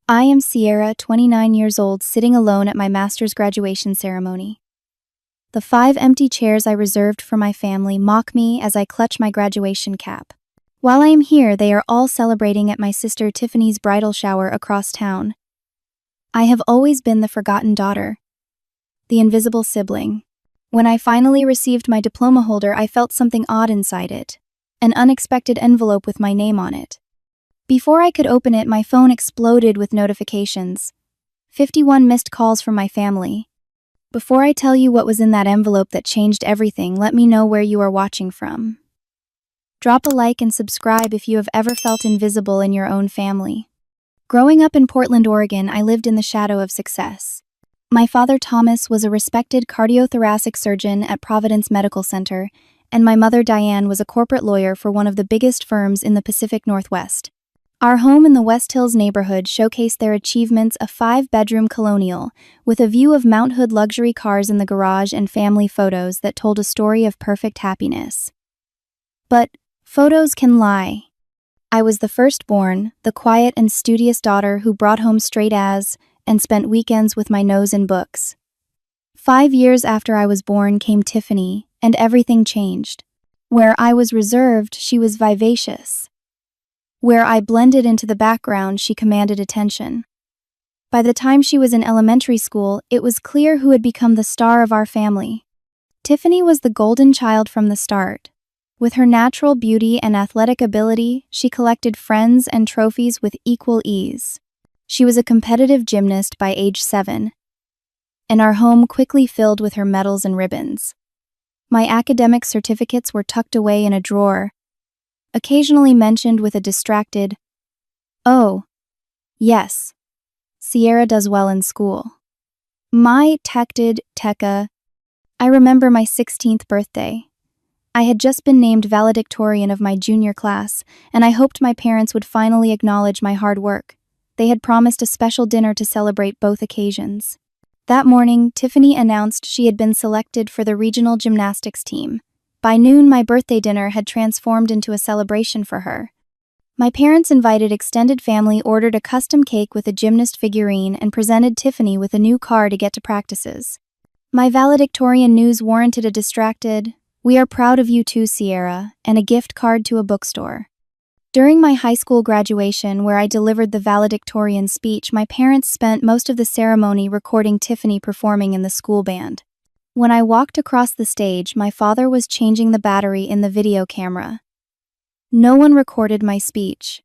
I am Sierra, 29 years old, sitting alone at my master's graduation ceremony. The 5 empty chairs I reserved for my family mock me as I clutch my graduation cap. While I am here, they are all celebrating at my sister Tiffany's bridal shower across town. I have always been the forgotten daughter, the invisible sibling. When I finally received my diploma holder, I felt something odd inside it, an unexpected envelope with my name on it. Before I could open it, my phone exploded with notifications. 51 missed calls from my family. Before I tell you what was in that envelope that changed everything, let me know where you are watching from. Drop a like and subscribe if you have ever felt invisible in your own family. Growing up in Portland, Oregon, I lived in the shadow of success. My father, Thomas, was a respected cardiothoracic surgeon at Providence Medical Center, and my mother, Diane, was a corporate lawyer for one of the biggest firms in the Pacific Northwest. Our home in the West Hills neighborhood showcased their achievements: a 5-bedroom colonial, with a view of Mount Hood luxury cars in the garage and family photos that told a story of perfect happiness. But photos can lie. I was the firstborn, the quiet and studious daughter who brought home straight A's and spent weekends with my nose in books. 5 years after I was born came Tiffany, and everything changed. Where I was reserved, she was vivacious. Where I blended into the background, she commanded attention. By the time she was in elementary school, it was clear who had become the star of our family. Tiffany was the golden child from the start. With her natural beauty and athletic ability, she collected friends and trophies with equal ease. She was a competitive gymnast by age 7, and our home quickly filled with her medals and ribbons. My academic certificates were tucked away in a drawer, occasionally mentioned with a distracted, "Oh, yes, Sierra does well in school." My Tekka. I remember my 16th birthday. I had just been named valedictorian of my junior class, and I hoped my parents would finally acknowledge my hard work. They had promised a special dinner to celebrate both occasions. That morning, Tiffany announced she had been selected for the regional gymnastics team. By noon, my birthday dinner had transformed into a celebration for her. My parents invited extended family, ordered a custom cake with a gymnast figurine, and presented Tiffany with a new car to get to practices. My valedictorian news warranted a distracted, "We are proud of you too, Sierra," and a gift card to a bookstore. During my high school graduation, where I delivered the valedictorian speech, my parents spent most of the ceremony recording Tiffany performing in the school band. When I walked across the stage, my father was changing the battery in the video camera. No one recorded my speech.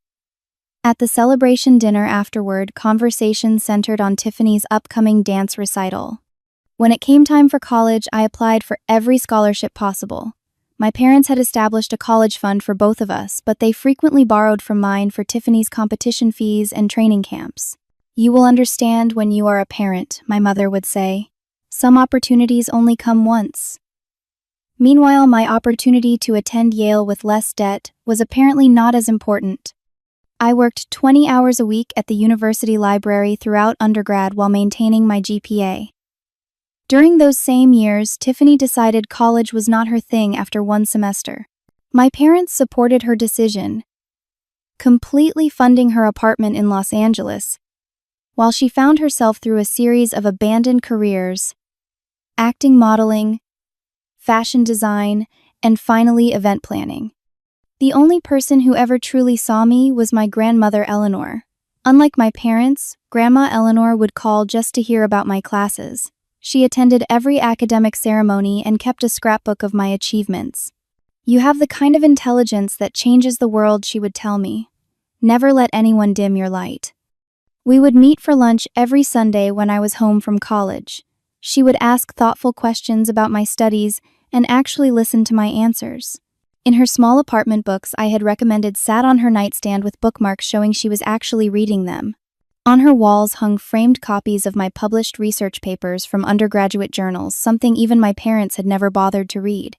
At the celebration dinner afterward, conversation centered on Tiffany's upcoming dance recital. When it came time for college, I applied for every scholarship possible. My parents had established a college fund for both of us, but they frequently borrowed from mine for Tiffany's competition fees and training camps. "You will understand when you are a parent," my mother would say. "Some opportunities only come once." Meanwhile, my opportunity to attend Yale with less debt was apparently not as important. I worked 20 hours a week at the university library throughout undergrad while maintaining my GPA. During those same years, Tiffany decided college was not her thing after one semester. My parents supported her decision, completely funding her apartment in Los Angeles, while she found herself through a series of abandoned careers: acting, modeling, fashion design, and finally event planning. The only person who ever truly saw me was my grandmother, Eleanor. Unlike my parents, Grandma Eleanor would call just to hear about my classes. She attended every academic ceremony and kept a scrapbook of my achievements. "You have the kind of intelligence that changes the world," she would tell me. "Never let anyone dim your light." We would meet for lunch every Sunday when I was home from college. She would ask thoughtful questions about my studies and actually listen to my answers. In her small apartment, books I had recommended sat on her nightstand with bookmarks showing she was actually reading them. On her walls hung framed copies of my published research papers from undergraduate journals, something even my parents had never bothered to read.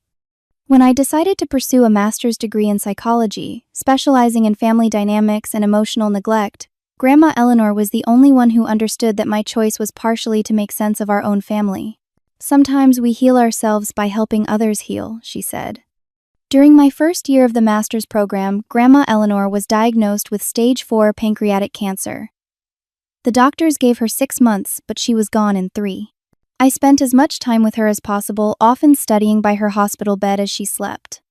When I decided to pursue a master's degree in psychology, specializing in family dynamics and emotional neglect, Grandma Eleanor was the only one who understood that my choice was partially to make sense of our own family. "Sometimes we heal ourselves by helping others heal," she said. During my first year of the master's program, Grandma Eleanor was diagnosed with stage 4 pancreatic cancer. The doctors gave her 6 months, but she was gone in 3. I spent as much time with her as possible, often studying by her hospital bed as she slept.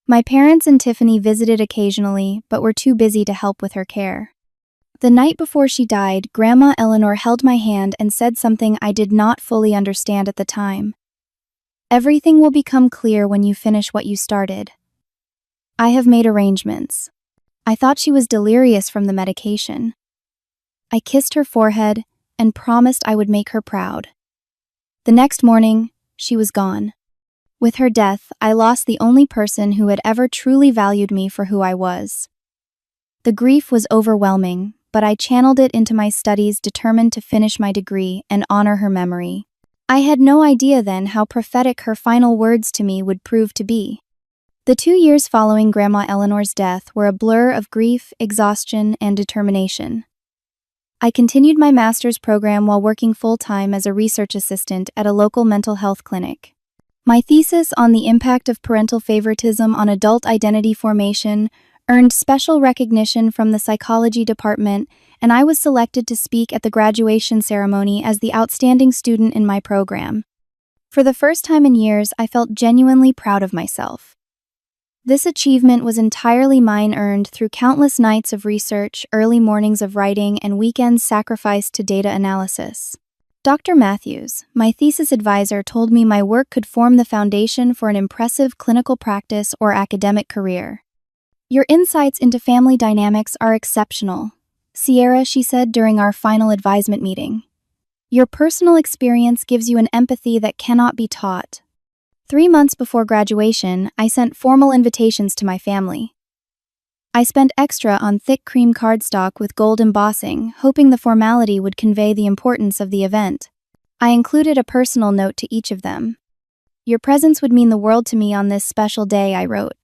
My parents and Tiffany visited occasionally, but were too busy to help with her care. The night before she died, Grandma Eleanor held my hand and said something I did not fully understand at the time. "Everything will become clear when you finish what you started. I have made arrangements." I thought she was delirious from the medication. I kissed her forehead and promised I would make her proud. The next morning, she was gone. With her death, I lost the only person who had ever truly valued me for who I was. The grief was overwhelming, but I channeled it into my studies, determined to finish my degree and honor her memory. I had no idea then how prophetic her final words to me would prove to be. The 2 years following Grandma Eleanor's death were a blur of grief, exhaustion, and determination. I continued my master's program while working full-time as a research assistant at a local mental health clinic. My thesis on the impact of parental favoritism on adult identity formation earned special recognition from the psychology department, and I was selected to speak at the graduation ceremony as the outstanding student in my program. For the first time in years, I felt genuinely proud of myself. This achievement was entirely mine, earned through countless nights of research, early mornings of writing, and weekends sacrificed to data analysis. Dr. Matthews, my thesis advisor, told me my work could form the foundation for an impressive clinical practice or academic career. "Your insights into family dynamics are exceptional, Sierra," she said during our final advisement meeting. "Your personal experience gives you an empathy that cannot be taught." 3 months before graduation, I sent formal invitations to my family. I spent extra on thick cream cardstock with gold embossing, hoping the formality would convey the importance of the event. I included a personal note to each of them. "Your presence would mean the world to me on this special day," I wrote.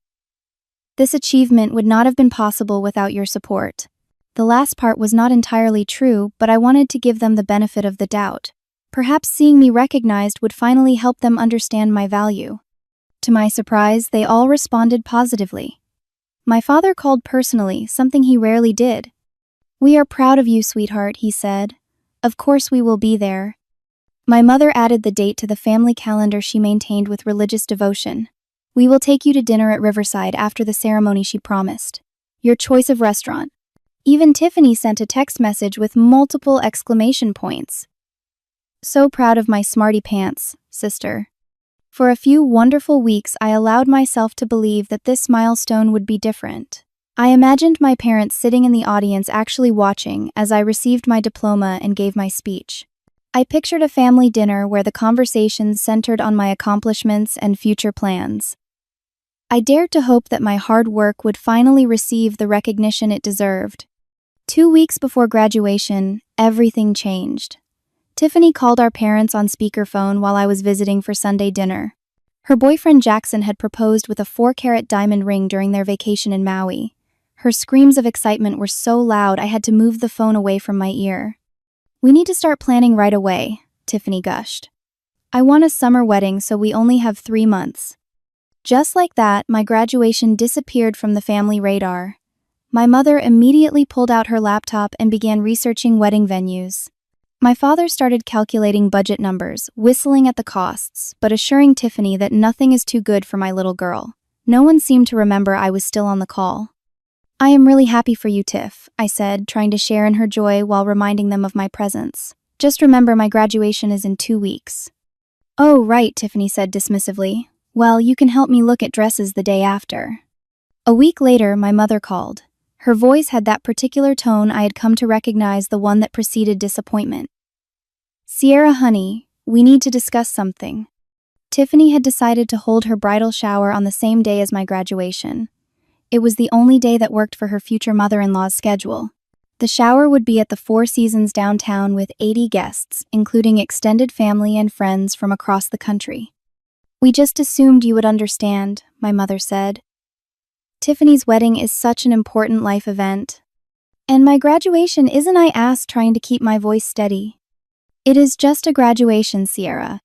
"This achievement would not have been possible without your support." The last part was not entirely true, but I wanted to give them the benefit of the doubt. Perhaps seeing me recognized would finally help them understand my value. To my surprise, they all responded positively. My father called personally, something he rarely did. "We are proud of you, sweetheart," he said. "Of course we will be there." My mother added the date to the family calendar she maintained with religious devotion. "We will take you to dinner at Riverside after the ceremony," she promised. "Your choice of restaurant." Even Tiffany sent a text message with multiple exclamation points. "So proud of my smarty pants, sister." For a few wonderful weeks, I allowed myself to believe that this milestone would be different. I imagined my parents sitting in the audience, actually watching as I received my diploma and gave my speech. I pictured a family dinner where the conversations centered on my accomplishments and future plans. I dared to hope that my hard work would finally receive the recognition it deserved. 2 weeks before graduation, everything changed. Tiffany called our parents on speakerphone while I was visiting for Sunday dinner. Her boyfriend Jackson had proposed with a 4-carat diamond ring during their vacation in Maui. Her screams of excitement were so loud I had to move the phone away from my ear. "We need to start planning right away," Tiffany gushed. "I want a summer wedding, so we only have 3 months." Just like that, my graduation disappeared from the family radar. My mother immediately pulled out her laptop and began researching wedding venues. My father started calculating budget numbers, whistling at the costs, but assuring Tiffany that nothing is too good for my little girl. No one seemed to remember I was still on the call. "I am really happy for you, Tiff," I said, trying to share in her joy while reminding them of my presence. "Just remember, my graduation is in 2 weeks." "Oh, right," Tiffany said dismissively. "Well, you can help me look at dresses the day after." A week later, my mother called. Her voice had that particular tone I had come to recognize, the one that preceded disappointment. "Sierra, honey, we need to discuss something." Tiffany had decided to hold her bridal shower on the same day as my graduation. It was the only day that worked for her future mother-in-law's schedule. The shower would be at the Four Seasons downtown with 80 guests, including extended family and friends from across the country. "We just assumed you would understand," my mother said. "Tiffany's wedding is such an important life event. And my graduation isn't," I asked, trying to keep my voice steady. "It is just a graduation, Sierra.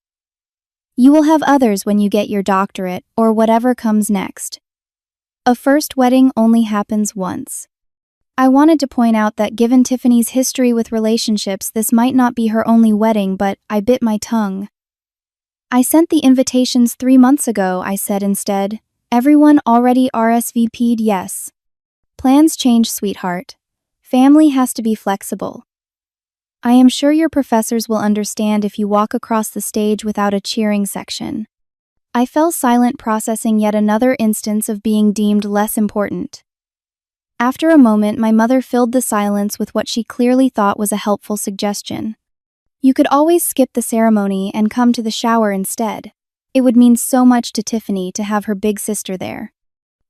You will have others when you get your doctorate or whatever comes next. A first wedding only happens once." I wanted to point out that given Tiffany's history with relationships, this might not be her only wedding, but I bit my tongue. I sent the invitations 3 months ago, I said instead. Everyone already RSVP'd, yes. Plans change, sweetheart. Family has to be flexible. I am sure your professors will understand if you walk across the stage without a cheering section. I fell silent, processing yet another instance of being deemed less important. After a moment, my mother filled the silence with what she clearly thought was a helpful suggestion. You could always skip the ceremony and come to the shower instead. It would mean so much to Tiffany to have her big sister there.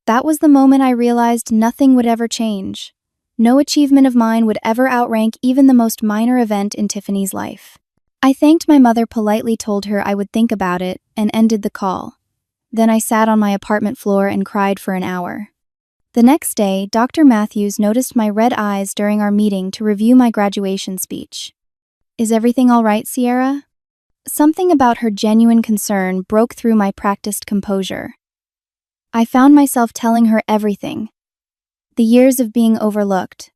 That was the moment I realized nothing would ever change. No achievement of mine would ever outrank even the most minor event in Tiffany's life. I thanked my mother politely, told her I would think about it, and ended the call. Then I sat on my apartment floor and cried for an hour. The next day, Dr. Matthews noticed my red eyes during our meeting to review my graduation speech. Is everything all right, Sierra? Something about her genuine concern broke through my practiced composure. I found myself telling her everything. The years of being overlooked,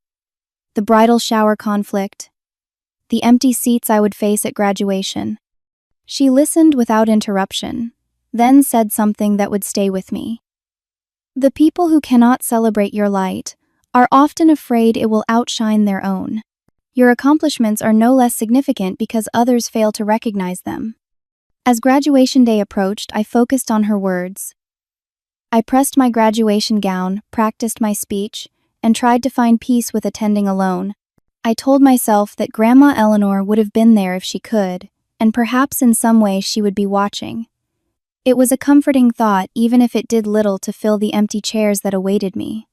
the bridal shower conflict, the empty seats I would face at graduation. She listened without interruption, then said something that would stay with me. The people who cannot celebrate your light are often afraid it will outshine their own. Your accomplishments are no less significant because others fail to recognize them. As graduation day approached, I focused on her words. I pressed my graduation gown, practiced my speech, and tried to find peace with attending alone. I told myself that Grandma Eleanor would have been there if she could, and perhaps in some way she would be watching. It was a comforting thought, even if it did little to fill the empty chairs that awaited me.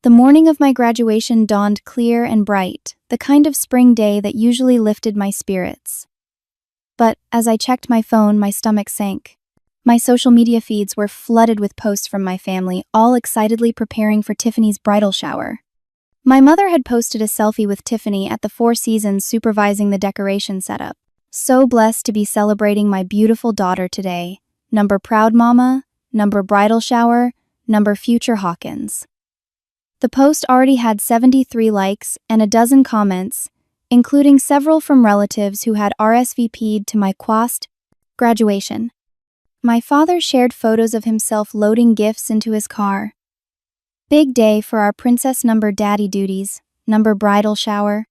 The morning of my graduation dawned clear and bright, the kind of spring day that usually lifted my spirits. But as I checked my phone, my stomach sank. My social media feeds were flooded with posts from my family, all excitedly preparing for Tiffany's bridal shower. My mother had posted a selfie with Tiffany at the Four Seasons supervising the decoration setup. So blessed to be celebrating my beautiful daughter today. Number proud mama, number bridal shower, number future Hawkins. The post already had 73 likes and a dozen comments, including several from relatives who had RSVP'd to my quietest graduation. My father shared photos of himself loading gifts into his car. Big day for our princess number daddy duties, number bridal shower.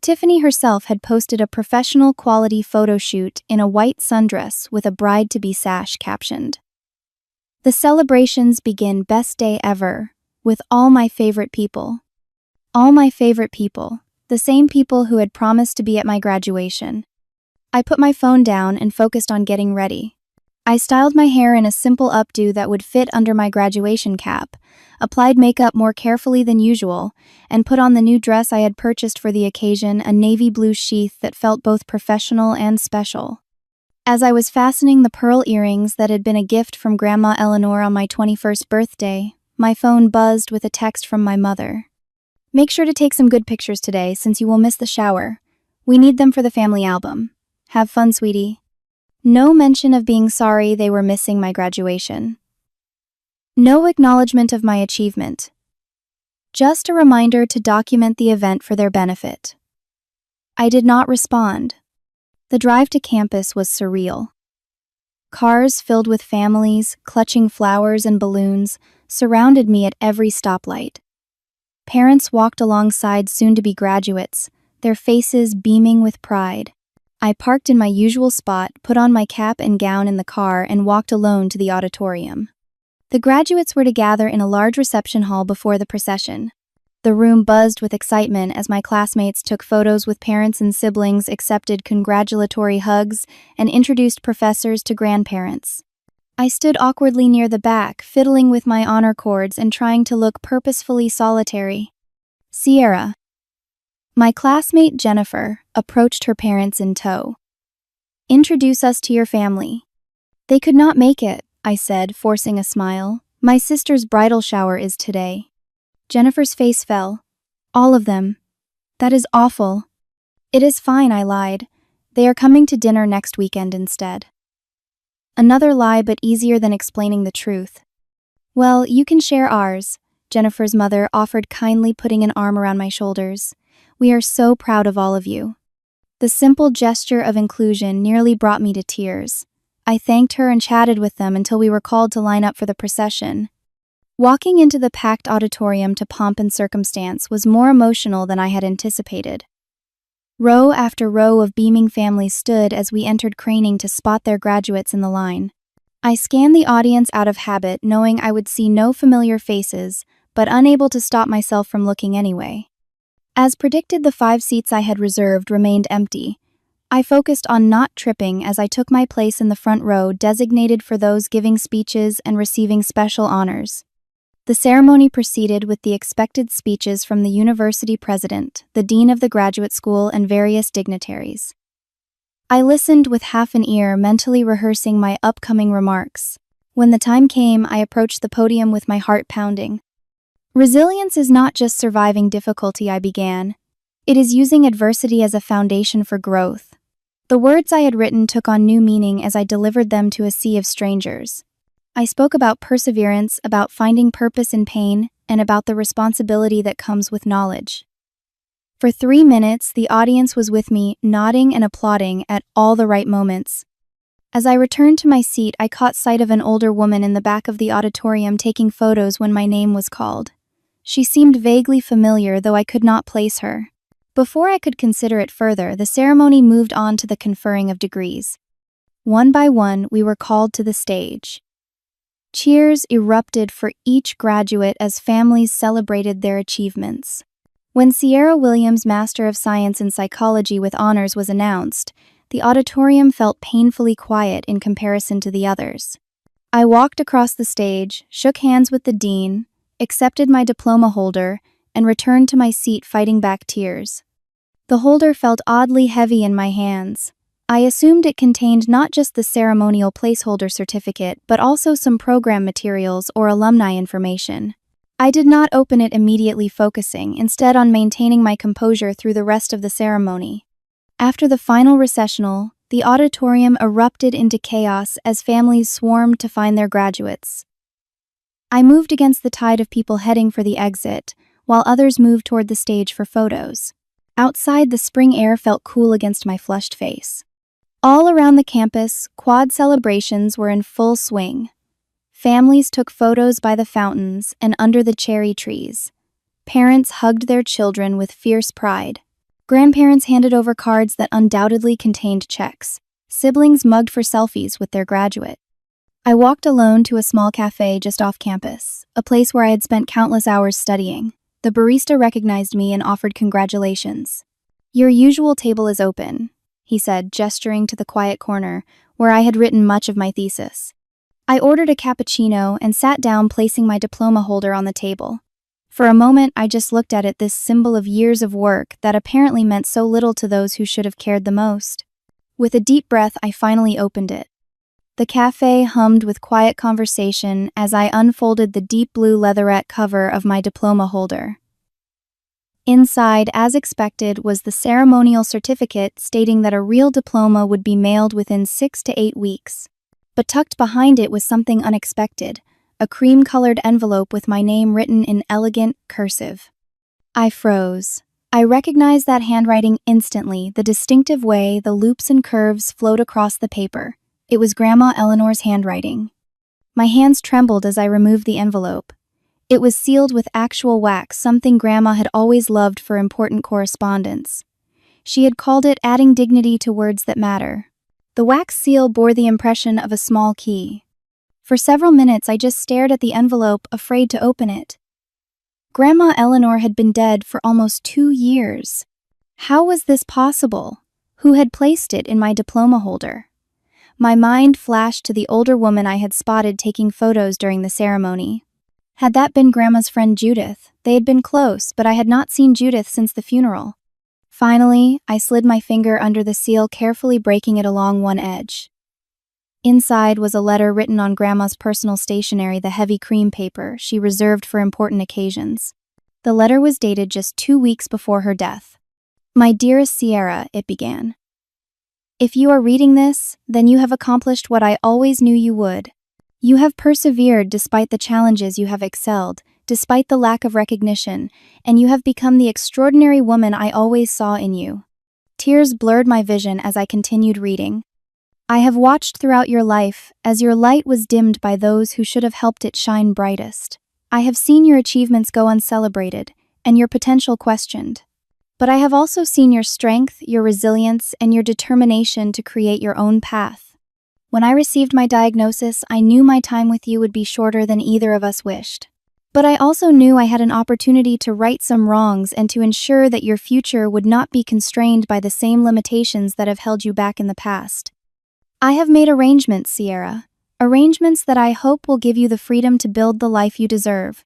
Tiffany herself had posted a professional quality photo shoot in a white sundress with a bride-to-be sash captioned. The celebrations begin, best day ever, with all my favorite people. All my favorite people, the same people who had promised to be at my graduation. I put my phone down and focused on getting ready. I styled my hair in a simple updo that would fit under my graduation cap, applied makeup more carefully than usual, and put on the new dress I had purchased for the occasion, a navy blue sheath that felt both professional and special. As I was fastening the pearl earrings that had been a gift from Grandma Eleanor on my 21st birthday, my phone buzzed with a text from my mother. Make sure to take some good pictures today since you will miss the shower. We need them for the family album. Have fun, sweetie. No mention of being sorry they were missing my graduation. No acknowledgement of my achievement. Just a reminder to document the event for their benefit. I did not respond. The drive to campus was surreal. Cars filled with families, clutching flowers and balloons, surrounded me at every stoplight. Parents walked alongside soon-to-be graduates, their faces beaming with pride. I parked in my usual spot, put on my cap and gown in the car, and walked alone to the auditorium. The graduates were to gather in a large reception hall before the procession. The room buzzed with excitement as my classmates took photos with parents and siblings, accepted congratulatory hugs, and introduced professors to grandparents. I stood awkwardly near the back, fiddling with my honor cords and trying to look purposefully solitary. Sierra, my classmate Jennifer, approached her parents in tow. Introduce us to your family. They could not make it, I said, forcing a smile. My sister's bridal shower is today. Jennifer's face fell. All of them. That is awful. It is fine, I lied. They are coming to dinner next weekend instead. Another lie, but easier than explaining the truth. Well, you can share ours. Jennifer's mother offered, kindly putting an arm around my shoulders. "We are so proud of all of you." The simple gesture of inclusion nearly brought me to tears. I thanked her and chatted with them until we were called to line up for the procession. Walking into the packed auditorium to pomp and circumstance was more emotional than I had anticipated. Row after row of beaming families stood as we entered, craning to spot their graduates in the line. I scanned the audience out of habit, knowing I would see no familiar faces, but unable to stop myself from looking anyway. As predicted, the 5 seats I had reserved remained empty. I focused on not tripping as I took my place in the front row, designated for those giving speeches and receiving special honors. The ceremony proceeded with the expected speeches from the university president, the dean of the graduate school, and various dignitaries. I listened with half an ear, mentally rehearsing my upcoming remarks. When the time came, I approached the podium with my heart pounding. "Resilience is not just surviving difficulty," I began. "It is using adversity as a foundation for growth." The words I had written took on new meaning as I delivered them to a sea of strangers. I spoke about perseverance, about finding purpose in pain, and about the responsibility that comes with knowledge. For 3 minutes, the audience was with me, nodding and applauding at all the right moments. As I returned to my seat, I caught sight of an older woman in the back of the auditorium taking photos when my name was called. She seemed vaguely familiar, though I could not place her. Before I could consider it further, the ceremony moved on to the conferring of degrees. One by one, we were called to the stage. Cheers erupted for each graduate as families celebrated their achievements. When Sierra Williams' Master of Science in Psychology with honors was announced, the auditorium felt painfully quiet in comparison to the others. I walked across the stage, shook hands with the dean, accepted my diploma holder, and returned to my seat, fighting back tears. The holder felt oddly heavy in my hands. I assumed it contained not just the ceremonial placeholder certificate, but also some program materials or alumni information. I did not open it immediately, focusing instead on maintaining my composure through the rest of the ceremony. After the final recessional, the auditorium erupted into chaos as families swarmed to find their graduates. I moved against the tide of people heading for the exit, while others moved toward the stage for photos. Outside, the spring air felt cool against my flushed face. All around the campus, quad celebrations were in full swing. Families took photos by the fountains and under the cherry trees. Parents hugged their children with fierce pride. Grandparents handed over cards that undoubtedly contained checks. Siblings mugged for selfies with their graduate. I walked alone to a small cafe just off campus, a place where I had spent countless hours studying. The barista recognized me and offered congratulations. "Your usual table is open," he said, gesturing to the quiet corner where I had written much of my thesis. I ordered a cappuccino and sat down, placing my diploma holder on the table. For a moment, I just looked at it, this symbol of years of work that apparently meant so little to those who should have cared the most. With a deep breath, I finally opened it. The cafe hummed with quiet conversation as I unfolded the deep blue leatherette cover of my diploma holder. Inside, as expected, was the ceremonial certificate stating that a real diploma would be mailed within 6 to 8 weeks. But tucked behind it was something unexpected, a cream-colored envelope with my name written in elegant cursive. I froze. I recognized that handwriting instantly, the distinctive way the loops and curves flowed across the paper. It was Grandma Eleanor's handwriting. My hands trembled as I removed the envelope. It was sealed with actual wax, something Grandma had always loved for important correspondence. She had called it adding dignity to words that matter. The wax seal bore the impression of a small key. For several minutes, I just stared at the envelope, afraid to open it. Grandma Eleanor had been dead for almost 2 years. How was this possible? Who had placed it in my diploma holder? My mind flashed to the older woman I had spotted taking photos during the ceremony. Had that been Grandma's friend Judith? They had been close, but I had not seen Judith since the funeral. Finally, I slid my finger under the seal, carefully breaking it along one edge. Inside was a letter written on Grandma's personal stationery, the heavy cream paper she reserved for important occasions. The letter was dated just 2 weeks before her death. "My dearest Sierra," it began. "If you are reading this, then you have accomplished what I always knew you would. You have persevered despite the challenges, you have excelled, despite the lack of recognition, and you have become the extraordinary woman I always saw in you. Tears blurred my vision as I continued reading. I have watched throughout your life as your light was dimmed by those who should have helped it shine brightest. I have seen your achievements go uncelebrated and your potential questioned. But I have also seen your strength, your resilience, and your determination to create your own path. When I received my diagnosis, I knew my time with you would be shorter than either of us wished. But I also knew I had an opportunity to right some wrongs and to ensure that your future would not be constrained by the same limitations that have held you back in the past. I have made arrangements, Sierra. Arrangements that I hope will give you the freedom to build the life you deserve.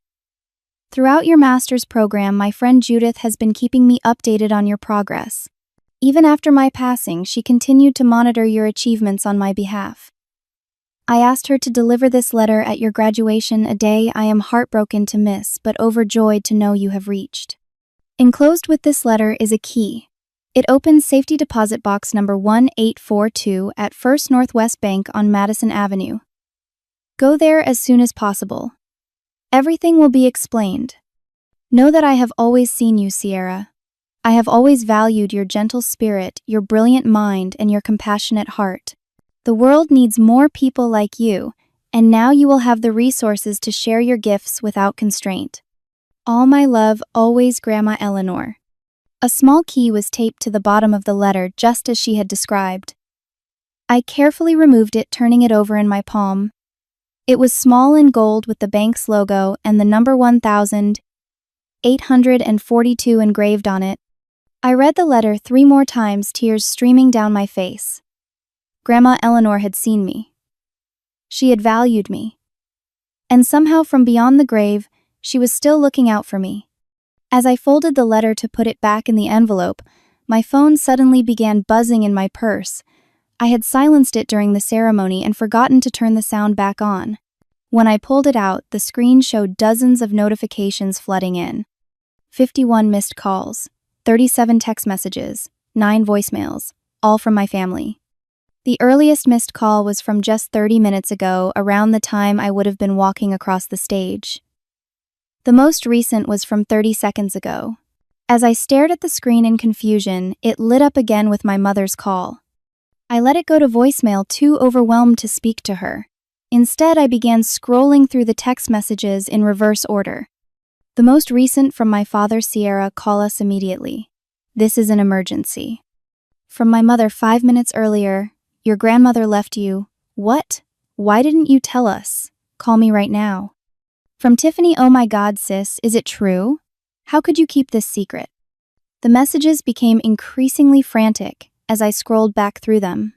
Throughout your master's program, my friend Judith has been keeping me updated on your progress. Even after my passing, she continued to monitor your achievements on my behalf. I asked her to deliver this letter at your graduation, a day I am heartbroken to miss but overjoyed to know you have reached. Enclosed with this letter is a key. It opens safety deposit box number 1842 at First Northwest Bank on Madison Avenue. Go there as soon as possible. Everything will be explained. Know that I have always seen you, Sierra. I have always valued your gentle spirit, your brilliant mind, and your compassionate heart. The world needs more people like you, and now you will have the resources to share your gifts without constraint. All my love, always, Grandma Eleanor. A small key was taped to the bottom of the letter just as she had described. I carefully removed it, turning it over in my palm. It was small in gold with the bank's logo and the number 1842 engraved on it. I read the letter 3 more times, tears streaming down my face. Grandma Eleanor had seen me. She had valued me. And somehow from beyond the grave, she was still looking out for me. As I folded the letter to put it back in the envelope, my phone suddenly began buzzing in my purse. I had silenced it during the ceremony and forgotten to turn the sound back on. When I pulled it out, the screen showed dozens of notifications flooding in. 51 missed calls, 37 text messages, 9 voicemails, all from my family. The earliest missed call was from just 30 minutes ago, around the time I would have been walking across the stage. The most recent was from 30 seconds ago. As I stared at the screen in confusion, it lit up again with my mother's call. I let it go to voicemail, too overwhelmed to speak to her. Instead, I began scrolling through the text messages in reverse order. The most recent from my father, Sierra, call us immediately. This is an emergency. From my mother 5 minutes earlier, your grandmother left you. What? Why didn't you tell us? Call me right now. From Tiffany, oh my God, sis, is it true? How could you keep this secret? The messages became increasingly frantic as I scrolled back through them.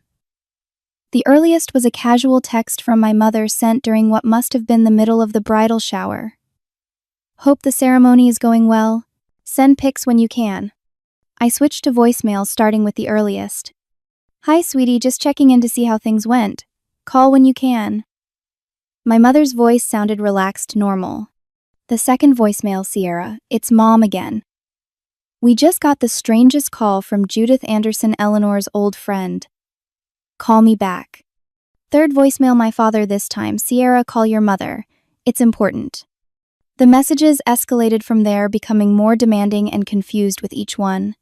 The earliest was a casual text from my mother sent during what must have been the middle of the bridal shower. Hope the ceremony is going well. Send pics when you can. I switched to voicemail, starting with the earliest. Hi, sweetie, just checking in to see how things went. Call when you can. My mother's voice sounded relaxed, normal. The second voicemail, Sierra, it's Mom again. We just got the strangest call from Judith Anderson, Eleanor's old friend. Call me back. Third voicemail, my father this time, Sierra, call your mother. It's important. The messages escalated from there, becoming more demanding and confused with each one.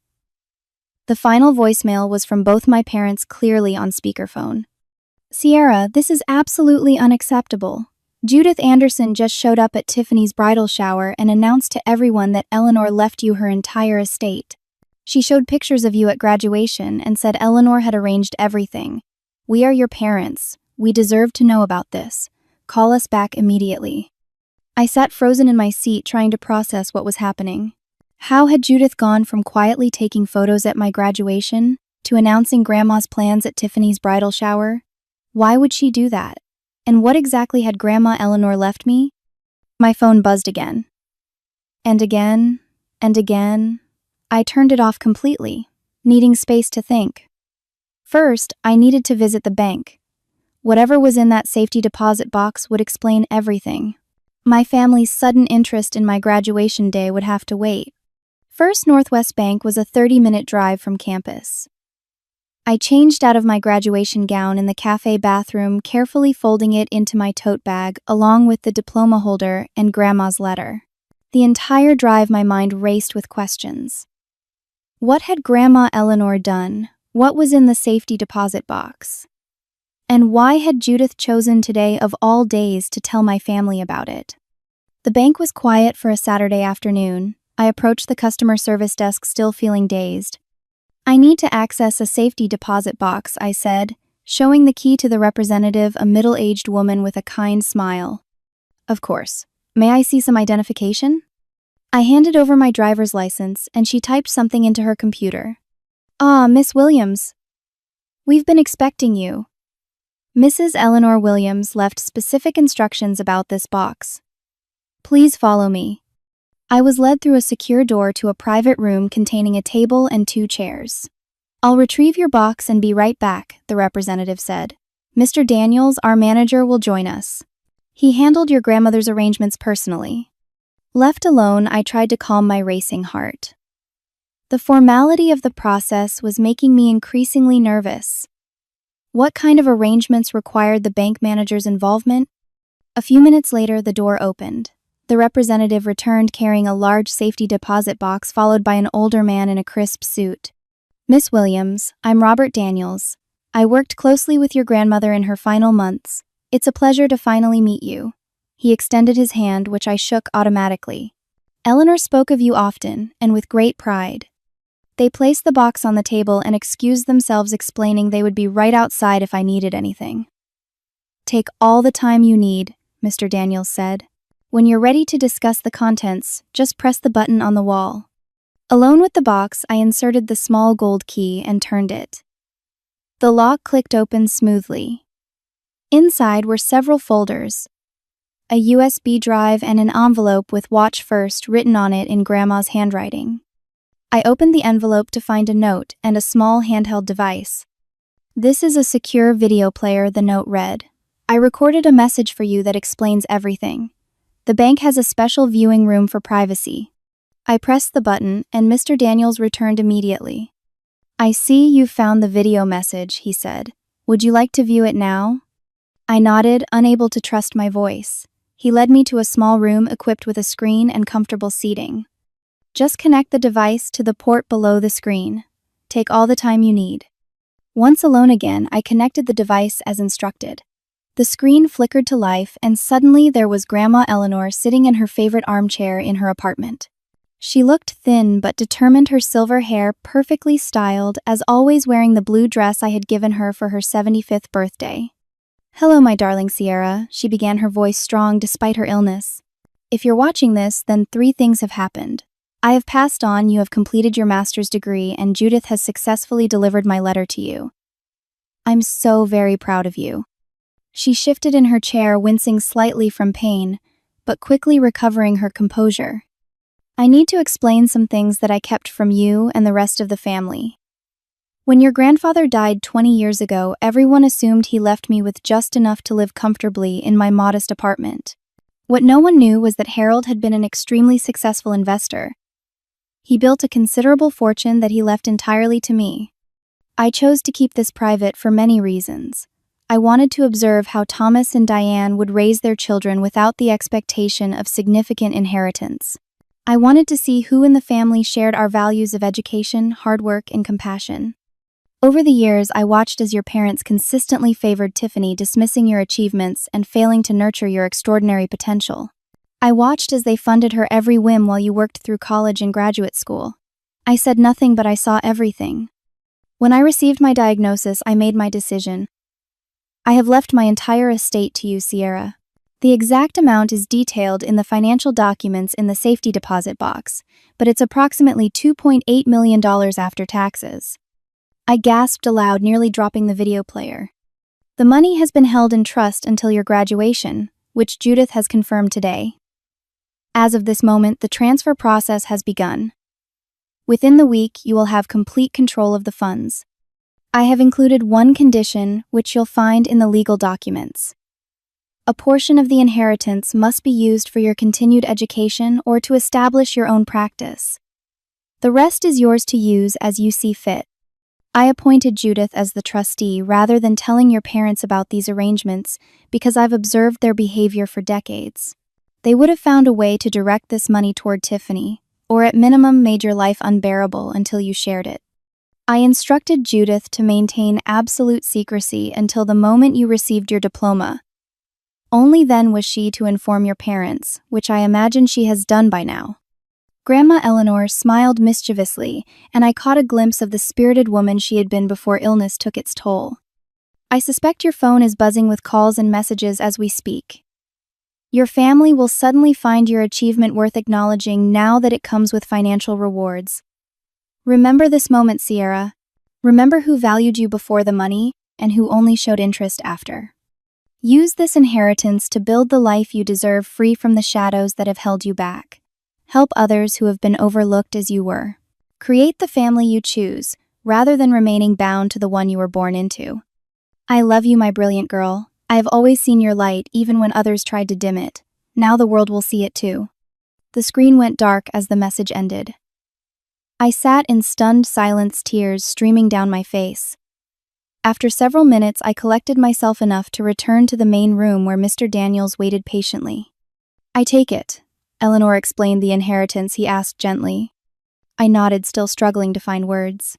The final voicemail was from both my parents, clearly on speakerphone. Sierra, this is absolutely unacceptable. Judith Anderson just showed up at Tiffany's bridal shower and announced to everyone that Eleanor left you her entire estate. She showed pictures of you at graduation and said Eleanor had arranged everything. We are your parents. We deserve to know about this. Call us back immediately. I sat frozen in my seat, trying to process what was happening. How had Judith gone from quietly taking photos at my graduation to announcing Grandma's plans at Tiffany's bridal shower? Why would she do that? And what exactly had Grandma Eleanor left me? My phone buzzed again. And again, and again. I turned it off completely, needing space to think. First, I needed to visit the bank. Whatever was in that safety deposit box would explain everything. My family's sudden interest in my graduation day would have to wait. First Northwest Bank was a 30-minute drive from campus. I changed out of my graduation gown in the cafe bathroom, carefully folding it into my tote bag along with the diploma holder and Grandma's letter. The entire drive my mind raced with questions. What had Grandma Eleanor done? What was in the safety deposit box? And why had Judith chosen today of all days to tell my family about it? The bank was quiet for a Saturday afternoon. I approached the customer service desk still feeling dazed. I need to access a safety deposit box, I said, showing the key to the representative, a middle-aged woman with a kind smile. Of course. May I see some identification? I handed over my driver's license, and she typed something into her computer. Ah, Miss Williams. We've been expecting you. Mrs. Eleanor Williams left specific instructions about this box. Please follow me. I was led through a secure door to a private room containing a table and 2 chairs. I'll retrieve your box and be right back, the representative said. Mr. Daniels, our manager, will join us. He handled your grandmother's arrangements personally. Left alone, I tried to calm my racing heart. The formality of the process was making me increasingly nervous. What kind of arrangements required the bank manager's involvement? A few minutes later, the door opened. The representative returned carrying a large safety deposit box followed by an older man in a crisp suit. Miss Williams, I'm Robert Daniels. I worked closely with your grandmother in her final months. It's a pleasure to finally meet you. He extended his hand, which I shook automatically. Eleanor spoke of you often, and with great pride. They placed the box on the table and excused themselves, explaining they would be right outside if I needed anything. Take all the time you need, Mr. Daniels said. When you're ready to discuss the contents, just press the button on the wall. Alone with the box, I inserted the small gold key and turned it. The lock clicked open smoothly. Inside were several folders, a USB drive and an envelope with "Watch First" written on it in Grandma's handwriting. I opened the envelope to find a note and a small handheld device. This is a secure video player, the note read. I recorded a message for you that explains everything. The bank has a special viewing room for privacy. I pressed the button and Mr. Daniels returned immediately. I see you've found the video message, he said. Would you like to view it now? I nodded, unable to trust my voice. He led me to a small room equipped with a screen and comfortable seating. Just connect the device to the port below the screen. Take all the time you need. Once alone again, I connected the device as instructed. The screen flickered to life, and suddenly there was Grandma Eleanor sitting in her favorite armchair in her apartment. She looked thin but determined, her silver hair perfectly styled, as always wearing the blue dress I had given her for her 75th birthday. Hello, my darling Sierra, she began, her voice strong despite her illness. If you're watching this, then 3 things have happened. I have passed on, you have completed your master's degree, and Judith has successfully delivered my letter to you. I'm so very proud of you. She shifted in her chair, wincing slightly from pain, but quickly recovering her composure. I need to explain some things that I kept from you and the rest of the family. When your grandfather died 20 years ago, everyone assumed he left me with just enough to live comfortably in my modest apartment. What no one knew was that Harold had been an extremely successful investor. He built a considerable fortune that he left entirely to me. I chose to keep this private for many reasons. I wanted to observe how Thomas and Diane would raise their children without the expectation of significant inheritance. I wanted to see who in the family shared our values of education, hard work, and compassion. Over the years, I watched as your parents consistently favored Tiffany, dismissing your achievements and failing to nurture your extraordinary potential. I watched as they funded her every whim while you worked through college and graduate school. I said nothing, but I saw everything. When I received my diagnosis, I made my decision. I have left my entire estate to you, Sierra. The exact amount is detailed in the financial documents in the safety deposit box, but it's approximately $2.8 million after taxes. I gasped aloud, nearly dropping the video player. The money has been held in trust until your graduation, which Judith has confirmed today. As of this moment, the transfer process has begun. Within the week, you will have complete control of the funds. I have included one condition, which you'll find in the legal documents. A portion of the inheritance must be used for your continued education or to establish your own practice. The rest is yours to use as you see fit. I appointed Judith as the trustee rather than telling your parents about these arrangements because I've observed their behavior for decades. They would have found a way to direct this money toward Tiffany, or at minimum made your life unbearable until you shared it. I instructed Judith to maintain absolute secrecy until the moment you received your diploma. Only then was she to inform your parents, which I imagine she has done by now. Grandma Eleanor smiled mischievously, and I caught a glimpse of the spirited woman she had been before illness took its toll. I suspect your phone is buzzing with calls and messages as we speak. Your family will suddenly find your achievement worth acknowledging now that it comes with financial rewards. Remember this moment, Sierra. Remember who valued you before the money and who only showed interest after. Use this inheritance to build the life you deserve, free from the shadows that have held you back. Help others who have been overlooked as you were. Create the family you choose, rather than remaining bound to the one you were born into. I love you, my brilliant girl. I have always seen your light, even when others tried to dim it. Now the world will see it too. The screen went dark as the message ended. I sat in stunned silence, tears streaming down my face. After several minutes, I collected myself enough to return to the main room where Mr. Daniels waited patiently. I take it, Eleanor explained the inheritance, he asked gently. I nodded, still struggling to find words.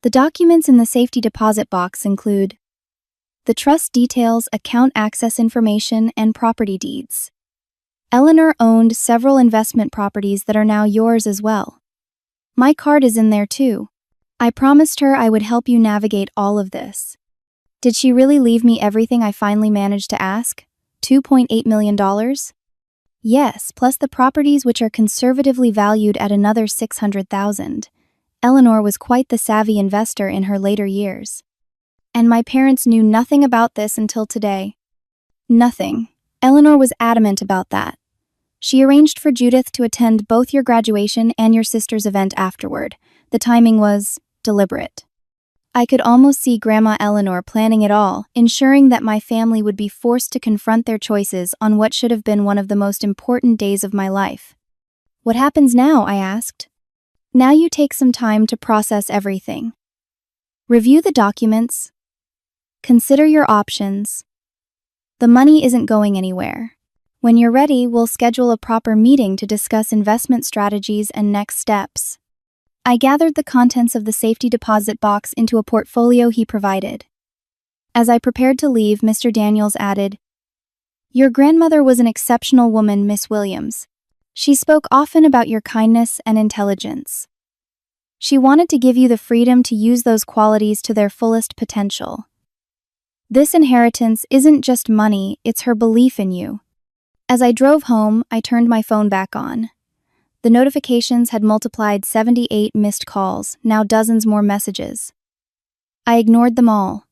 The documents in the safety deposit box include the trust details, account access information, and property deeds. Eleanor owned several investment properties that are now yours as well. My card is in there too. I promised her I would help you navigate all of this. Did she really leave me everything I finally managed to ask? $2.8 million? Yes, plus the properties, which are conservatively valued at another $600,000. Eleanor was quite the savvy investor in her later years. And my parents knew nothing about this until today. Nothing. Eleanor was adamant about that. She arranged for Judith to attend both your graduation and your sister's event afterward. The timing was deliberate. I could almost see Grandma Eleanor planning it all, ensuring that my family would be forced to confront their choices on what should have been one of the most important days of my life. What happens now? I asked. Now you take some time to process everything. Review the documents. Consider your options. The money isn't going anywhere. When you're ready, we'll schedule a proper meeting to discuss investment strategies and next steps. I gathered the contents of the safety deposit box into a portfolio he provided. As I prepared to leave, Mr. Daniels added, Your grandmother was an exceptional woman, Miss Williams. She spoke often about your kindness and intelligence. She wanted to give you the freedom to use those qualities to their fullest potential. This inheritance isn't just money, it's her belief in you. As I drove home, I turned my phone back on. The notifications had multiplied 78 missed calls, now dozens more messages. I ignored them all.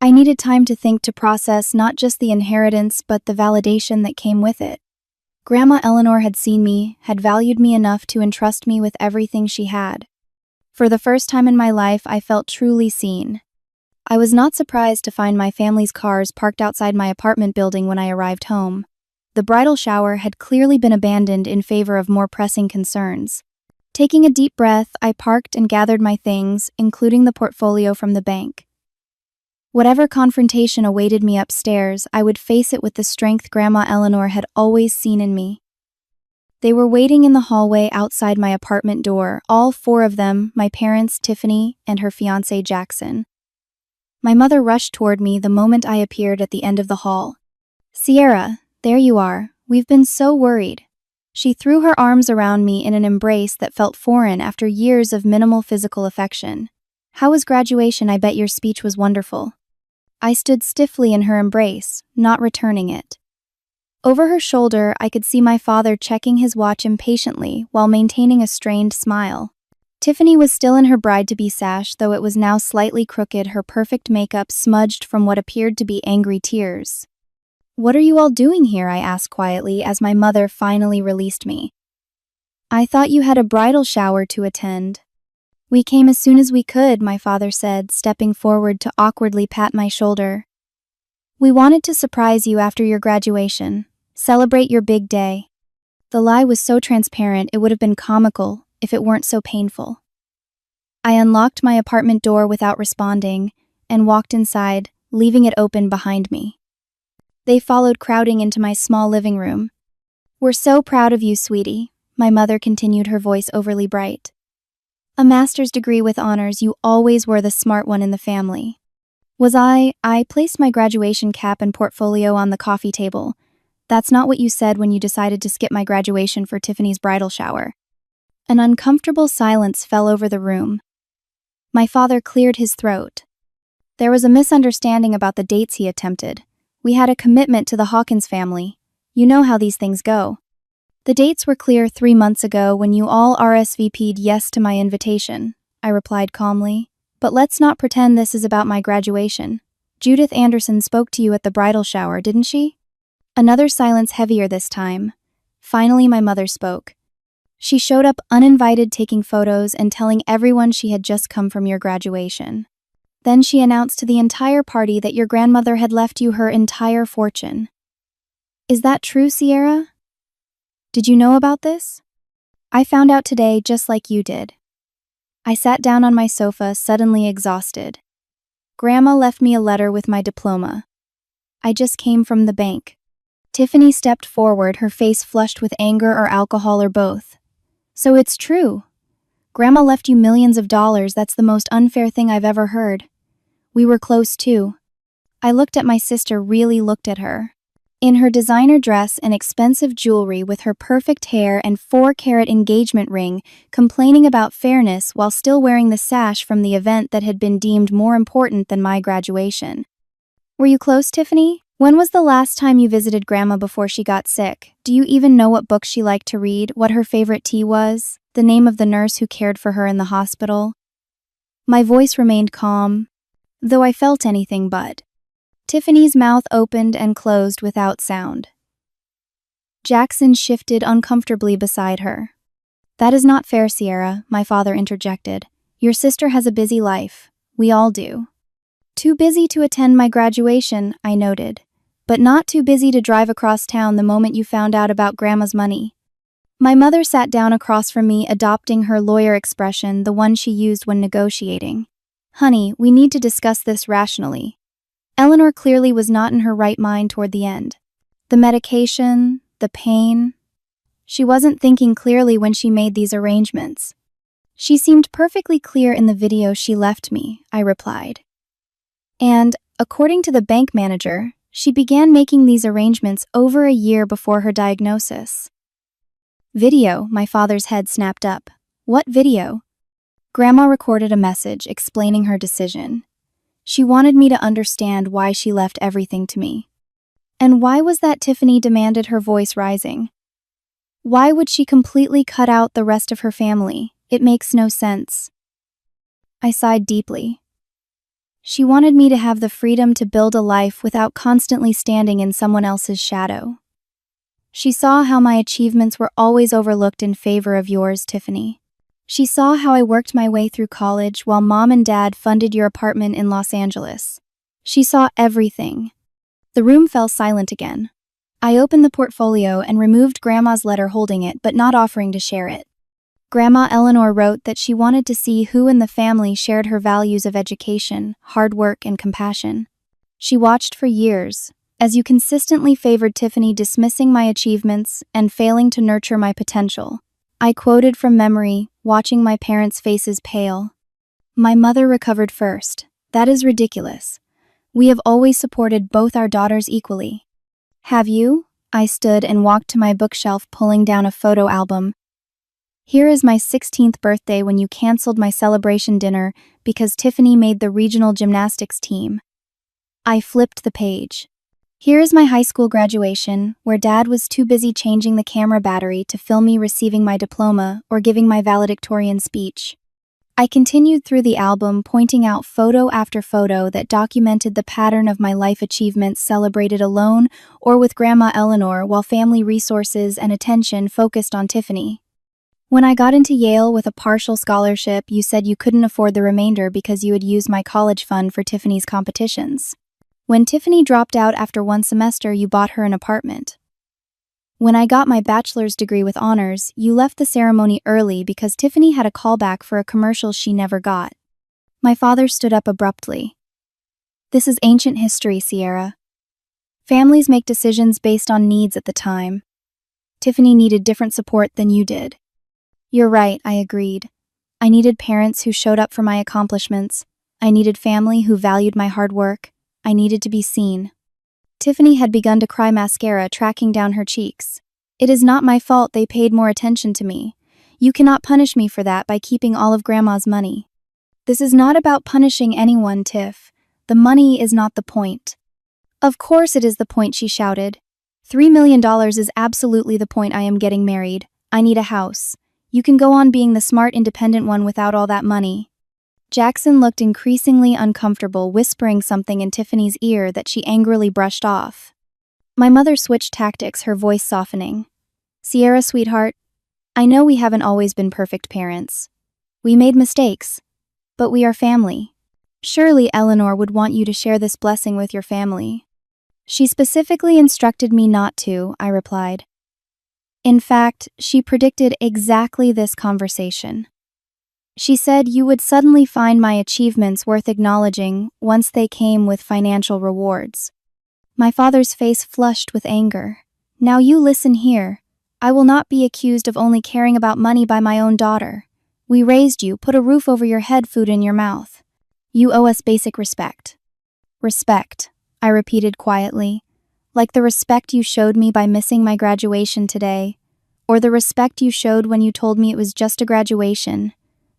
I needed time to think, to process not just the inheritance but the validation that came with it. Grandma Eleanor had seen me, had valued me enough to entrust me with everything she had. For the first time in my life, I felt truly seen. I was not surprised to find my family's cars parked outside my apartment building when I arrived home. The bridal shower had clearly been abandoned in favor of more pressing concerns. Taking a deep breath, I parked and gathered my things, including the portfolio from the bank. Whatever confrontation awaited me upstairs, I would face it with the strength Grandma Eleanor had always seen in me. They were waiting in the hallway outside my apartment door, all four of them, my parents, Tiffany, and her fiancé, Jackson. My mother rushed toward me the moment I appeared at the end of the hall. Sierra, there you are. We've been so worried. She threw her arms around me in an embrace that felt foreign after years of minimal physical affection. How was graduation? I bet your speech was wonderful. I stood stiffly in her embrace, not returning it. Over her shoulder, I could see my father checking his watch impatiently while maintaining a strained smile. Tiffany was still in her bride-to-be sash, though it was now slightly crooked, her perfect makeup smudged from what appeared to be angry tears. What are you all doing here? I asked quietly as my mother finally released me. I thought you had a bridal shower to attend. We came as soon as we could, my father said, stepping forward to awkwardly pat my shoulder. We wanted to surprise you after your graduation, celebrate your big day. The lie was so transparent it would have been comical if it weren't so painful. I unlocked my apartment door without responding and walked inside, leaving it open behind me. They followed, crowding into my small living room. We're so proud of you, sweetie, my mother continued, her voice overly bright. A master's degree with honors, you always were the smart one in the family. I placed my graduation cap and portfolio on the coffee table. That's not what you said when you decided to skip my graduation for Tiffany's bridal shower. An uncomfortable silence fell over the room. My father cleared his throat. There was a misunderstanding about the dates he attempted. We had a commitment to the Hawkins family. You know how these things go. The dates were clear 3 months ago when you all RSVP'd yes to my invitation, I replied calmly. But let's not pretend this is about my graduation. Judith Anderson spoke to you at the bridal shower, didn't she? Another silence, heavier this time. Finally, my mother spoke. She showed up uninvited, taking photos and telling everyone she had just come from your graduation. Then she announced to the entire party that your grandmother had left you her entire fortune. Is that true, Sierra? Did you know about this? I found out today just like you did. I sat down on my sofa, suddenly exhausted. Grandma left me a letter with my diploma. I just came from the bank. Tiffany stepped forward, her face flushed with anger or alcohol or both. So it's true. Grandma left you millions of dollars. That's the most unfair thing I've ever heard. We were close too. I looked at my sister, really looked at her. In her designer dress and expensive jewelry with her perfect hair and 4-carat engagement ring, complaining about fairness while still wearing the sash from the event that had been deemed more important than my graduation. Were you close, Tiffany? When was the last time you visited Grandma before she got sick? Do you even know what books she liked to read, what her favorite tea was, the name of the nurse who cared for her in the hospital? My voice remained calm, though I felt anything but. Tiffany's mouth opened and closed without sound. Jackson shifted uncomfortably beside her. That is not fair, Sierra, my father interjected. Your sister has a busy life. We all do. Too busy to attend my graduation, I noted. But not too busy to drive across town the moment you found out about Grandma's money. My mother sat down across from me, adopting her lawyer expression, the one she used when negotiating. Honey, we need to discuss this rationally. Eleanor clearly was not in her right mind toward the end. The medication, the pain. She wasn't thinking clearly when she made these arrangements. She seemed perfectly clear in the video she left me, I replied. And, according to the bank manager, she began making these arrangements over a year before her diagnosis. Video, my father's head snapped up. What video? Grandma recorded a message explaining her decision. She wanted me to understand why she left everything to me. And why was that, Tiffany demanded, her voice rising. Why would she completely cut out the rest of her family? It makes no sense. I sighed deeply. She wanted me to have the freedom to build a life without constantly standing in someone else's shadow. She saw how my achievements were always overlooked in favor of yours, Tiffany. She saw how I worked my way through college while Mom and Dad funded your apartment in Los Angeles. She saw everything. The room fell silent again. I opened the portfolio and removed Grandma's letter, holding it but not offering to share it. Grandma Eleanor wrote that she wanted to see who in the family shared her values of education, hard work, and compassion. She watched for years, as you consistently favored Tiffany, dismissing my achievements and failing to nurture my potential. I quoted from memory, watching my parents' faces pale. My mother recovered first. That is ridiculous. We have always supported both our daughters equally. Have you? I stood and walked to my bookshelf, pulling down a photo album. Here is my 16th birthday when you canceled my celebration dinner because Tiffany made the regional gymnastics team. I flipped the page. Here is my high school graduation, where Dad was too busy changing the camera battery to film me receiving my diploma or giving my valedictorian speech. I continued through the album, pointing out photo after photo that documented the pattern of my life achievements, celebrated alone or with Grandma Eleanor, while family resources and attention focused on Tiffany. When I got into Yale with a partial scholarship, you said you couldn't afford the remainder because you had used my college fund for Tiffany's competitions. When Tiffany dropped out after 1 semester, you bought her an apartment. When I got my bachelor's degree with honors, you left the ceremony early because Tiffany had a callback for a commercial she never got. My father stood up abruptly. This is ancient history, Sierra. Families make decisions based on needs at the time. Tiffany needed different support than you did." "You're right," I agreed. "I needed parents who showed up for my accomplishments. I needed family who valued my hard work. I needed to be seen." Tiffany had begun to cry, mascara tracking down her cheeks. "It is not my fault they paid more attention to me. You cannot punish me for that by keeping all of Grandma's money." "This is not about punishing anyone, Tiff. The money is not the point." "Of course it is the point," she shouted. $3 million is absolutely the point. I am getting married. I need a house. You can go on being the smart, independent one without all that money." Jackson looked increasingly uncomfortable, whispering something in Tiffany's ear that she angrily brushed off. My mother switched tactics, her voice softening. "Sierra, sweetheart, I know we haven't always been perfect parents. We made mistakes, but we are family. Surely Eleanor would want you to share this blessing with your family." "She specifically instructed me not to," I replied. In fact, she predicted exactly this conversation. She said you would suddenly find my achievements worth acknowledging once they came with financial rewards. My father's face flushed with anger. "Now you listen here. I will not be accused of only caring about money by my own daughter. We raised you, put a roof over your head, food in your mouth. You owe us basic respect." "Respect," I repeated quietly. "Like the respect you showed me by missing my graduation today, or the respect you showed when you told me it was just a graduation,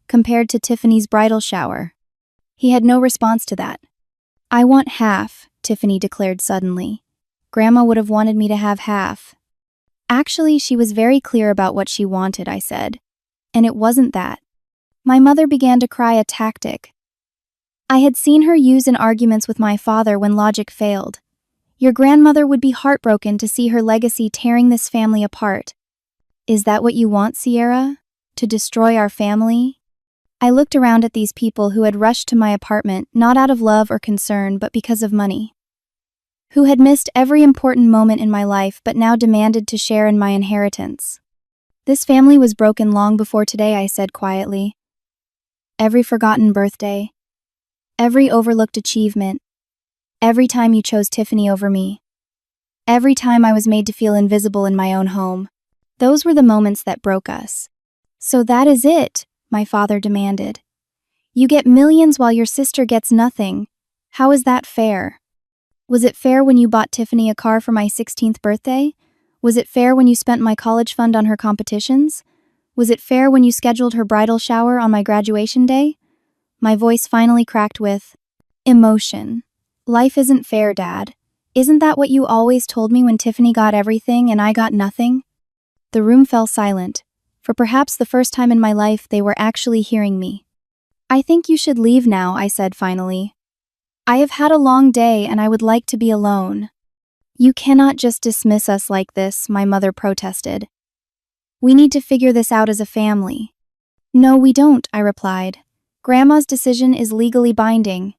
compared to Tiffany's bridal shower." He had no response to that. "I want half," Tiffany declared suddenly. "Grandma would have wanted me to have half." "Actually, she was very clear about what she wanted," I said. "And it wasn't that." My mother began to cry, a tactic I had seen her use in arguments with my father when logic failed. Your grandmother would be heartbroken to see her legacy tearing this family apart. "Is that what you want, Sierra? To destroy our family?" I looked around at these people who had rushed to my apartment not out of love or concern but because of money. Who had missed every important moment in my life but now demanded to share in my inheritance. "This family was broken long before today," I said quietly. "Every forgotten birthday, every overlooked achievement, every time you chose Tiffany over me, every time I was made to feel invisible in my own home. Those were the moments that broke us." "So that is it?" my father demanded. "You get millions while your sister gets nothing. How is that fair? Was it fair when you bought Tiffany a car for my 16th birthday? Was it fair when you spent my college fund on her competitions? Was it fair when you scheduled her bridal shower on my graduation day?" My voice finally cracked with emotion. "Life isn't fair, Dad. Isn't that what you always told me when Tiffany got everything and I got nothing?" The room fell silent. For perhaps the first time in my life, they were actually hearing me. "I think you should leave now," I said finally. "I have had a long day and I would like to be alone." "You cannot just dismiss us like this," my mother protested. "We need to figure this out as a family." "No, we don't," I replied. "Grandma's decision is legally binding.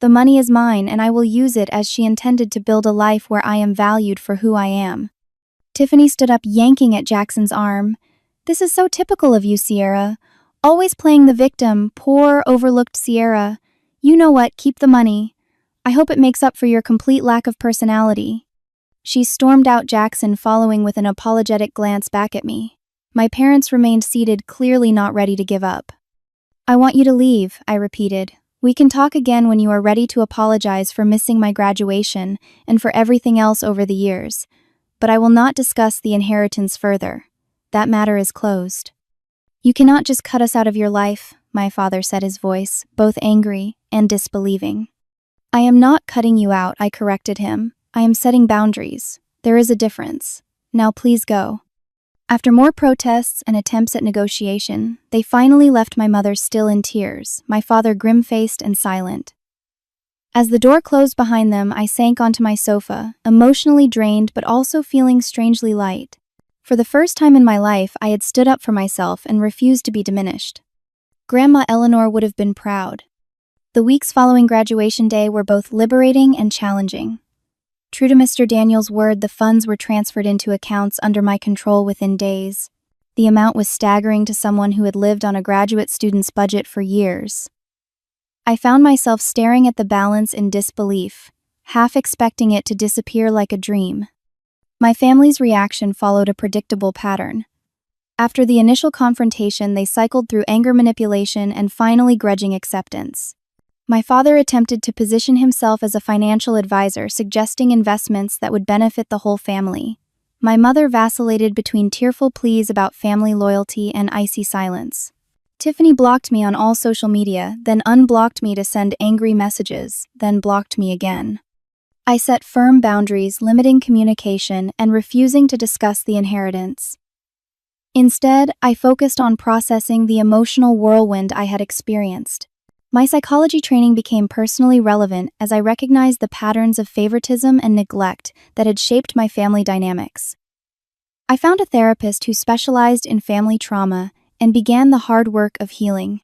The money is mine and I will use it as she intended, to build a life where I am valued for who I am." Tiffany stood up, yanking at Jackson's arm. "This is so typical of you, Sierra. Always playing the victim, poor, overlooked Sierra. You know what, keep the money. I hope it makes up for your complete lack of personality." She stormed out, Jackson following with an apologetic glance back at me. My parents remained seated, clearly not ready to give up. "I want you to leave," I repeated. "We can talk again when you are ready to apologize for missing my graduation and for everything else over the years. But I will not discuss the inheritance further. That matter is closed." "You cannot just cut us out of your life," my father said, his voice both angry and disbelieving. "I am not cutting you out," I corrected him. "I am setting boundaries. There is a difference. Now please go." After more protests and attempts at negotiation, they finally left, my mother still in tears, my father grim-faced and silent. As the door closed behind them, I sank onto my sofa, emotionally drained but also feeling strangely light. For the first time in my life, I had stood up for myself and refused to be diminished. Grandma Eleanor would have been proud. The weeks following graduation day were both liberating and challenging. True to Mr. Daniel's word, the funds were transferred into accounts under my control within days. The amount was staggering to someone who had lived on a graduate student's budget for years. I found myself staring at the balance in disbelief, half expecting it to disappear like a dream. My family's reaction followed a predictable pattern. After the initial confrontation, they cycled through anger manipulation and finally grudging acceptance. My father attempted to position himself as a financial advisor, suggesting investments that would benefit the whole family. My mother vacillated between tearful pleas about family loyalty and icy silence. Tiffany blocked me on all social media, then unblocked me to send angry messages, then blocked me again. I set firm boundaries, limiting communication and refusing to discuss the inheritance. Instead, I focused on processing the emotional whirlwind I had experienced. My psychology training became personally relevant as I recognized the patterns of favoritism and neglect that had shaped my family dynamics. I found a therapist who specialized in family trauma and began the hard work of healing.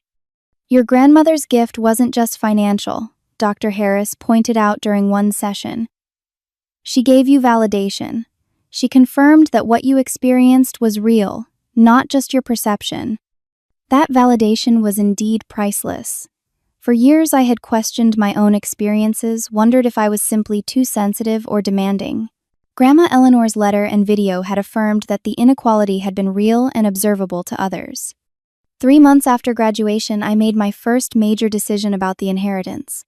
Your grandmother's gift wasn't just financial, Dr. Harris pointed out during one session. She gave you validation. She confirmed that what you experienced was real, not just your perception. That validation was indeed priceless. For years, I had questioned my own experiences, wondered if I was simply too sensitive or demanding. Grandma Eleanor's letter and video had affirmed that the inequality had been real and observable to others. 3 months after graduation, I made my first major decision about the inheritance.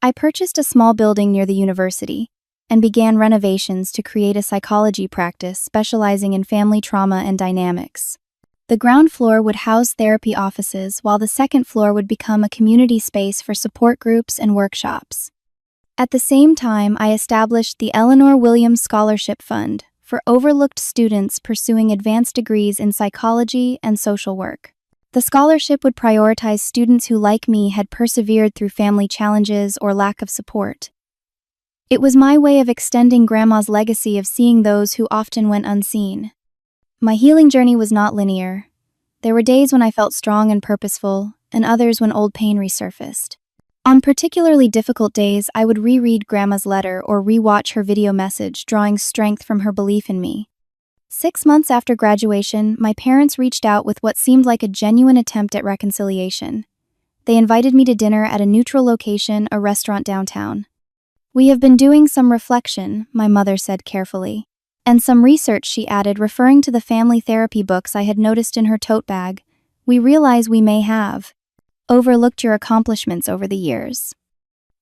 I purchased a small building near the university and began renovations to create a psychology practice specializing in family trauma and dynamics. The ground floor would house therapy offices, while the second floor would become a community space for support groups and workshops. At the same time, I established the Eleanor Williams Scholarship Fund for overlooked students pursuing advanced degrees in psychology and social work. The scholarship would prioritize students who, like me, had persevered through family challenges or lack of support. It was my way of extending Grandma's legacy of seeing those who often went unseen. My healing journey was not linear. There were days when I felt strong and purposeful, and others when old pain resurfaced. On particularly difficult days, I would reread Grandma's letter or rewatch her video message, drawing strength from her belief in me. 6 months after graduation, my parents reached out with what seemed like a genuine attempt at reconciliation. They invited me to dinner at a neutral location, a restaurant downtown. "We have been doing some reflection," my mother said carefully. "And some research," she added, referring to the family therapy books I had noticed in her tote bag. "We realize we may have overlooked your accomplishments over the years."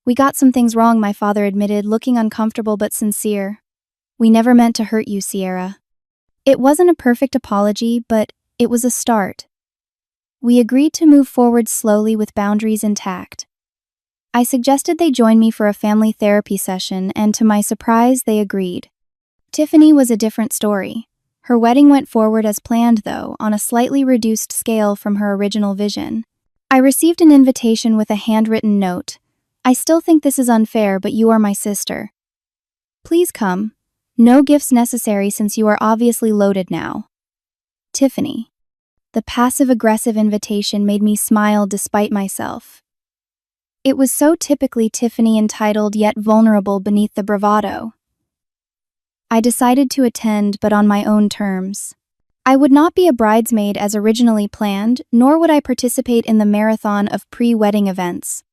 "We got some things wrong," my father admitted, looking uncomfortable but sincere. "We never meant to hurt you, Sierra." It wasn't a perfect apology, but it was a start. We agreed to move forward slowly with boundaries intact. I suggested they join me for a family therapy session, and to my surprise, they agreed. Tiffany was a different story. Her wedding went forward as planned, though, on a slightly reduced scale from her original vision. I received an invitation with a handwritten note. "I still think this is unfair, but you are my sister. Please come. No gifts necessary since you are obviously loaded now. Tiffany." The passive-aggressive invitation made me smile despite myself. It was so typically Tiffany, entitled yet vulnerable beneath the bravado. I decided to attend, but on my own terms. I would not be a bridesmaid as originally planned, nor would I participate in the marathon of pre-wedding events.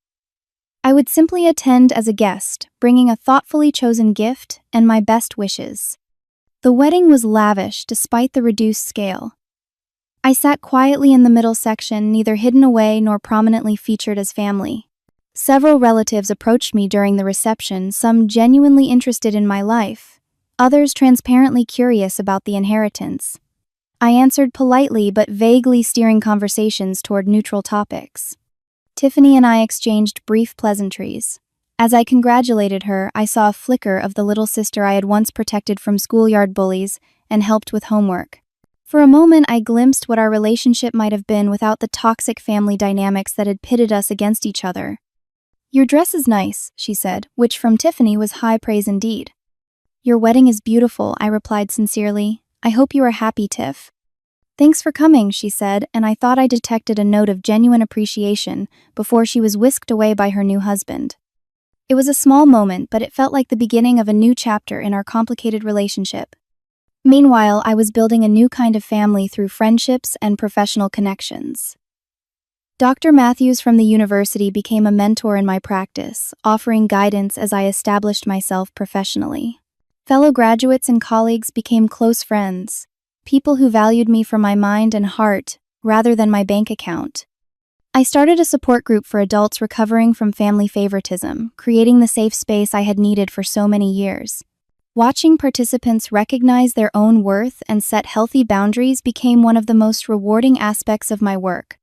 I would simply attend as a guest, bringing a thoughtfully chosen gift and my best wishes. The wedding was lavish despite the reduced scale. I sat quietly in the middle section, neither hidden away nor prominently featured as family. Several relatives approached me during the reception, some genuinely interested in my life, others transparently curious about the inheritance. I answered politely but vaguely, steering conversations toward neutral topics. Tiffany and I exchanged brief pleasantries. As I congratulated her, I saw a flicker of the little sister I had once protected from schoolyard bullies and helped with homework. For a moment, I glimpsed what our relationship might have been without the toxic family dynamics that had pitted us against each other. "Your dress is nice," she said, which from Tiffany was high praise indeed. "Your wedding is beautiful," I replied sincerely. "I hope you are happy, Tiff." "Thanks for coming," she said, and I thought I detected a note of genuine appreciation before she was whisked away by her new husband. It was a small moment, but it felt like the beginning of a new chapter in our complicated relationship. Meanwhile, I was building a new kind of family through friendships and professional connections. Dr. Matthews from the university became a mentor in my practice, offering guidance as I established myself professionally. Fellow graduates and colleagues became close friends, people who valued me for my mind and heart rather than my bank account. I started a support group for adults recovering from family favoritism, creating the safe space I had needed for so many years. Watching participants recognize their own worth and set healthy boundaries became one of the most rewarding aspects of my work.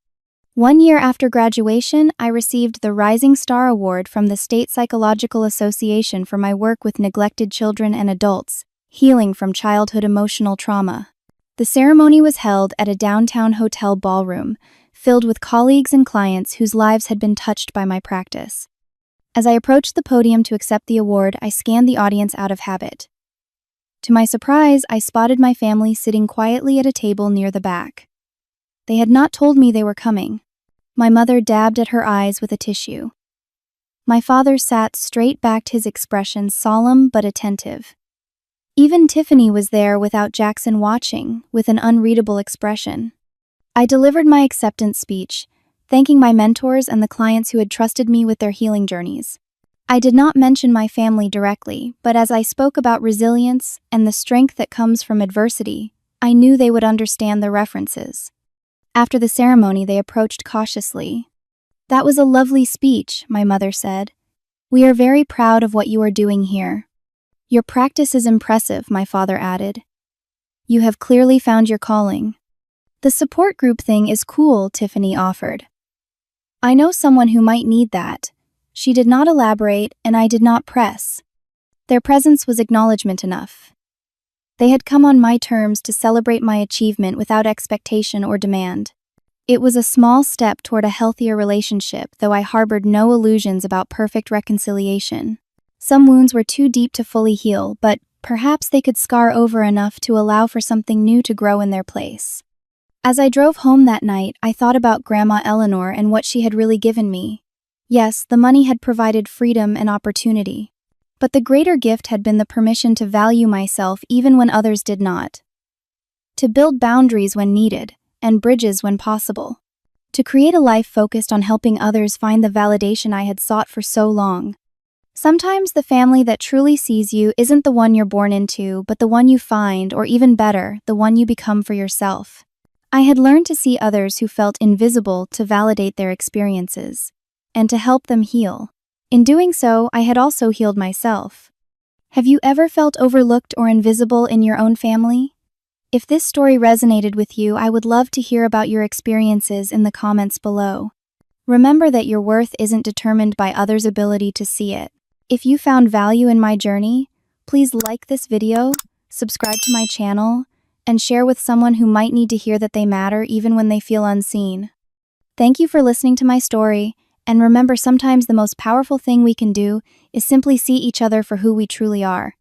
1 year after graduation, I received the Rising Star Award from the State Psychological Association for my work with neglected children and adults, healing from childhood emotional trauma. The ceremony was held at a downtown hotel ballroom, filled with colleagues and clients whose lives had been touched by my practice. As I approached the podium to accept the award, I scanned the audience out of habit. To my surprise, I spotted my family sitting quietly at a table near the back. They had not told me they were coming. My mother dabbed at her eyes with a tissue. My father sat straight-backed, his expression solemn but attentive. Even Tiffany was there without Jackson watching, with an unreadable expression. I delivered my acceptance speech, thanking my mentors and the clients who had trusted me with their healing journeys. I did not mention my family directly, but as I spoke about resilience and the strength that comes from adversity, I knew they would understand the references. After the ceremony, they approached cautiously. "That was a lovely speech," my mother said. "We are very proud of what you are doing here." "Your practice is impressive," my father added. "You have clearly found your calling." "The support group thing is cool," Tiffany offered. "I know someone who might need that." She did not elaborate, and I did not press. Their presence was acknowledgement enough. They had come on my terms to celebrate my achievement without expectation or demand. It was a small step toward a healthier relationship, though I harbored no illusions about perfect reconciliation. Some wounds were too deep to fully heal, but perhaps they could scar over enough to allow for something new to grow in their place. As I drove home that night, I thought about Grandma Eleanor and what she had really given me. Yes, the money had provided freedom and opportunity. But the greater gift had been the permission to value myself even when others did not. To build boundaries when needed, and bridges when possible. To create a life focused on helping others find the validation I had sought for so long. Sometimes the family that truly sees you isn't the one you're born into, but the one you find, or even better, the one you become for yourself. I had learned to see others who felt invisible to validate their experiences, and to help them heal. In doing so, I had also healed myself. Have you ever felt overlooked or invisible in your own family? If this story resonated with you, I would love to hear about your experiences in the comments below. Remember that your worth isn't determined by others' ability to see it. If you found value in my journey, please like this video, subscribe to my channel, and share with someone who might need to hear that they matter even when they feel unseen. Thank you for listening to my story. And remember, sometimes the most powerful thing we can do is simply see each other for who we truly are.